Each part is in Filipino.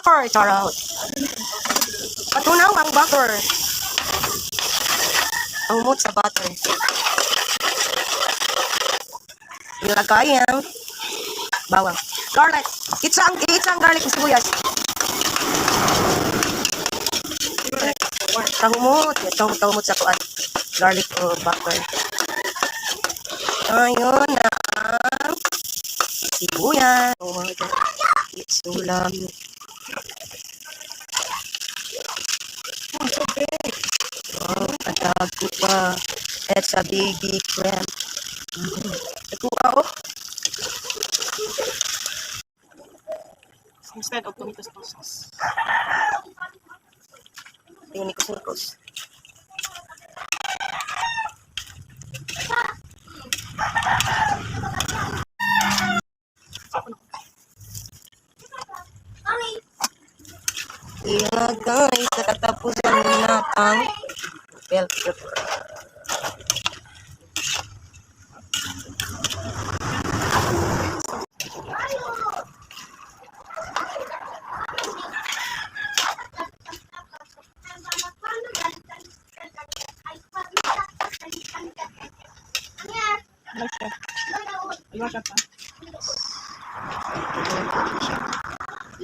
butter. Charot. Patunaw ang butter. Ang umot sa butter. Ilagay ang bawang. Garlic. Itsa ang garlic ng sibuyas. Tahumot. Tahumot sa kuan. Garlic o butter. Ayun na ang sibuyas. Oh my God. It's so lovely. Oh, katago pa. It's a big crab. Nakuha oh. Instead of tomato sauce. Yung nikos-nikos. Ilagay sa katapusan na ang bell pepper.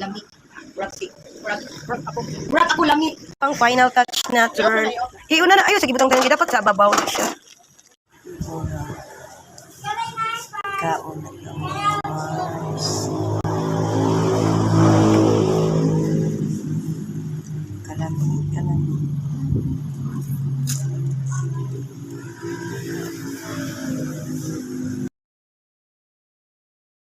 Lamig. Wrap ako lamig. Ang final touch na turn. Hiuna na. Ayun, sige butang tayo. Dapat sa babaw na siya. Kaon na.